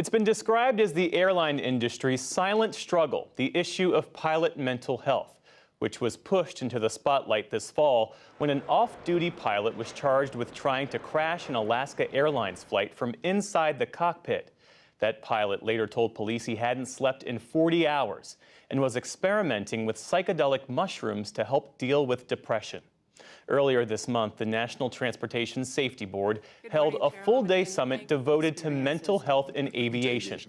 It's been described as the airline industry's silent struggle, the issue of pilot mental health, which was pushed into the spotlight this fall when an off-duty pilot was charged with trying to crash an Alaska Airlines flight from inside the cockpit. That pilot later told police he hadn't slept in 40 hours and was experimenting with psychedelic mushrooms to help deal with depression. Earlier this month, the National Transportation Safety Board held a full-day summit devoted to mental health in aviation.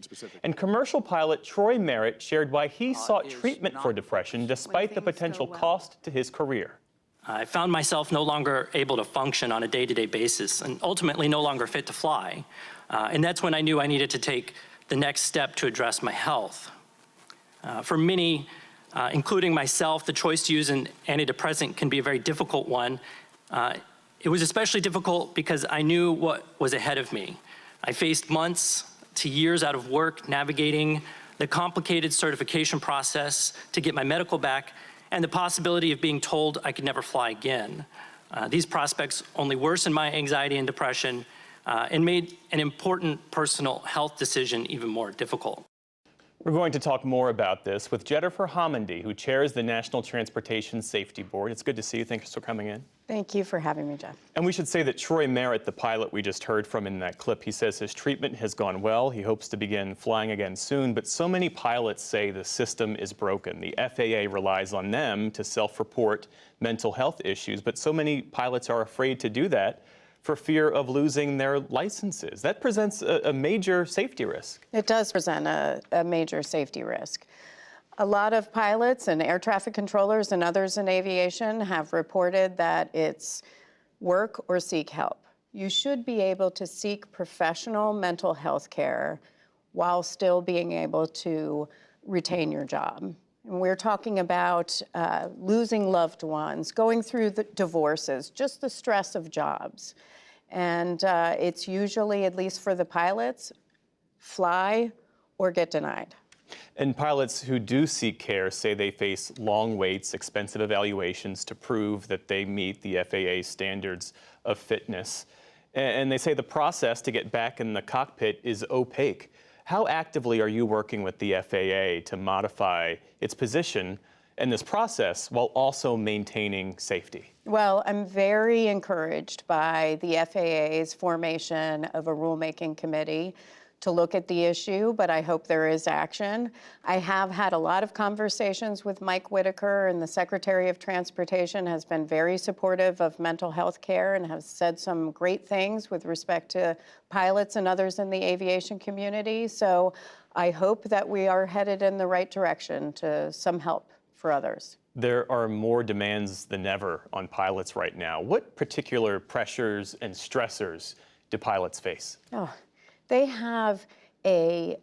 And commercial pilot Troy Merritt shared why he sought treatment for depression despite the potential cost to his career. I found myself no longer able to function on a day-to-day basis and ultimately no longer fit to fly. And that's when I knew I needed to take the next step to address my health. For many, including myself, the choice to use an antidepressant can be a very difficult one. It was especially difficult because I knew what was ahead of me. I faced months to years out of work navigating the complicated certification process to get my medical back and the possibility of being told I could never fly again. These prospects only worsened my anxiety and depression and made an important personal health decision even more difficult. We're going to talk more about this with Jennifer Homendy, who chairs the National Transportation Safety Board. It's good to see you. Thanks for coming in. Thank you for having me, Jeff. And we should say that Troy Merritt, the pilot we just heard from in that clip, he says his treatment has gone well. He hopes to begin flying again soon. But so many pilots say the system is broken. The FAA relies on them to self-report mental health issues. But so many pilots are afraid to do that for fear of losing their licenses. That presents a major safety risk. It does present a major safety risk. A lot of pilots and air traffic controllers and others in aviation have reported that it's work or seek help. You should be able to seek professional mental health care while still being able to retain your job. And we're talking about losing loved ones, going through the divorces, just the stress of jobs. And it's usually, at least for the pilots, fly or get denied. And pilots who do seek care say they face long waits, expensive evaluations to prove that they meet the FAA standards of fitness. And they say the process to get back in the cockpit is opaque. How actively are you working with the FAA to modify its position in this process while also maintaining safety? Well, I'm very encouraged by the FAA's formation of a rulemaking committee to look at the issue, but I hope there is action. I have had a lot of conversations with Mike Whitaker, and the Secretary of Transportation has been very supportive of mental health care and has said some great things with respect to pilots and others in the aviation community. So I hope that we are headed in the right direction to some help for others. There are more demands than ever on pilots right now. What particular pressures and stressors do pilots face? They have a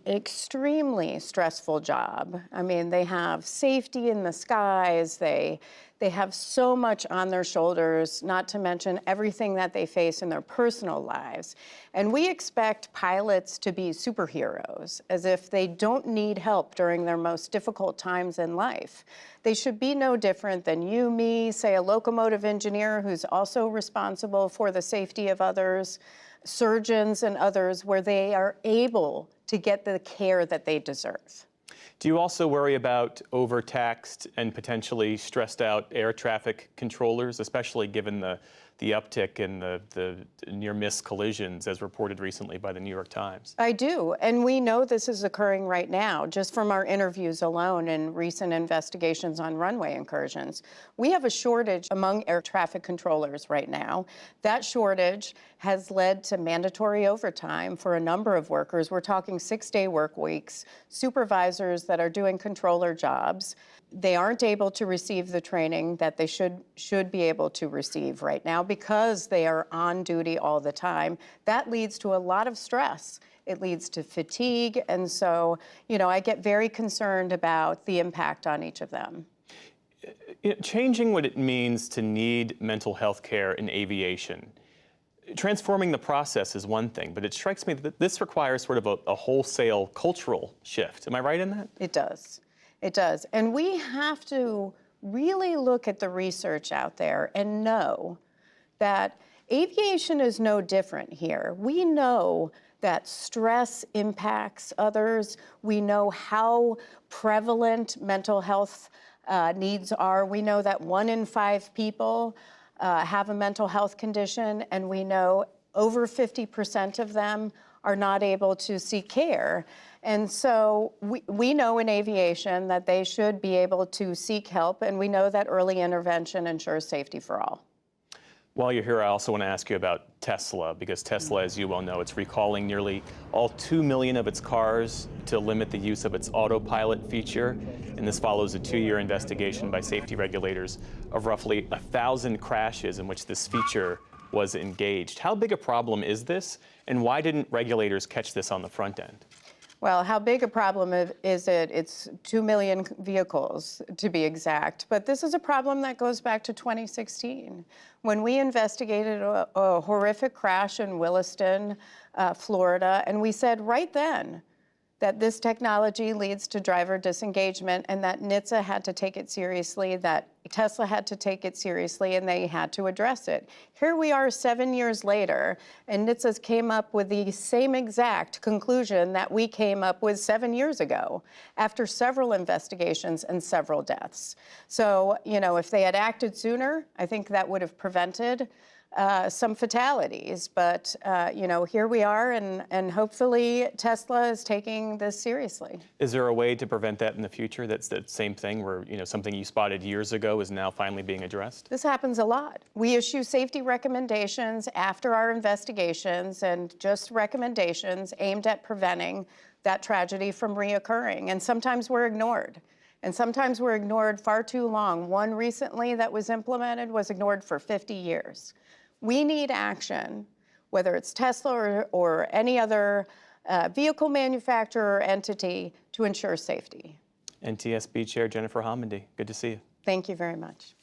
extremely stressful job. I mean, they have safety in the skies. They have so much on their shoulders, not to mention everything that they face in their personal lives. And we expect pilots to be superheroes, as if they don't need help during their most difficult times in life. They should be no different than you, me, say a locomotive engineer who's also responsible for the safety of others, surgeons and others, where they are able to get the care that they deserve. Do you also worry about overtaxed and potentially stressed out air traffic controllers, especially given the uptick in the near-miss collisions as reported recently by the New York Times? I do, and we know this is occurring right now, just from our interviews alone and recent investigations on runway incursions. We have a shortage among air traffic controllers right now. That shortage has led to mandatory overtime for a number of workers. We're talking 6-day work weeks, supervisors that are doing controller jobs. They aren't able to receive the training that they should be able to receive right now because they are on duty all the time. That leads to a lot of stress. It leads to fatigue. And so, I get very concerned about the impact on each of them. Changing what it means to need mental health care in aviation, transforming the process is one thing, but it strikes me that this requires sort of a wholesale cultural shift. Am I right in that? It does. It does. And we have to really look at the research out there and know that aviation is no different here. We know that stress impacts others. We know how prevalent mental health needs are. We know that 1 in 5 people have a mental health condition, and we know over 50% of them are not able to seek care. And so we know in aviation that they should be able to seek help, and we know that early intervention ensures safety for all. While you're here, I also want to ask you about Tesla, because Tesla, as you well know, it's recalling nearly all 2 million of its cars to limit the use of its autopilot feature. And this follows a 2-year investigation by safety regulators of roughly 1,000 crashes in which this feature was engaged. How big a problem is this, and why didn't regulators catch this on the front end? Well, how big a problem is it? It's 2 million vehicles, to be exact. But this is a problem that goes back to 2016, when we investigated a horrific crash in Williston, Florida, and we said right then that this technology leads to driver disengagement, and that NHTSA had to take it seriously, that Tesla had to take it seriously, and they had to address it. Here we are 7 years later, and NHTSA came up with the same exact conclusion that we came up with 7 years ago, after several investigations and several deaths. So, you know, if they had acted sooner, I think that would have prevented some fatalities, but you know, here we are, and hopefully Tesla is taking this seriously. Is there a way to prevent that in the future? That's that same thing where, you know, something you spotted years ago is now finally being addressed? This happens a lot. We issue safety recommendations after our investigations, and just recommendations aimed at preventing that tragedy from reoccurring, and sometimes we're ignored. And sometimes we're ignored far too long. One recently that was implemented was ignored for 50 years. We need action, whether it's Tesla or any other vehicle manufacturer or entity, to ensure safety. NTSB Chair Jennifer Homendy, good to see you. Thank you very much.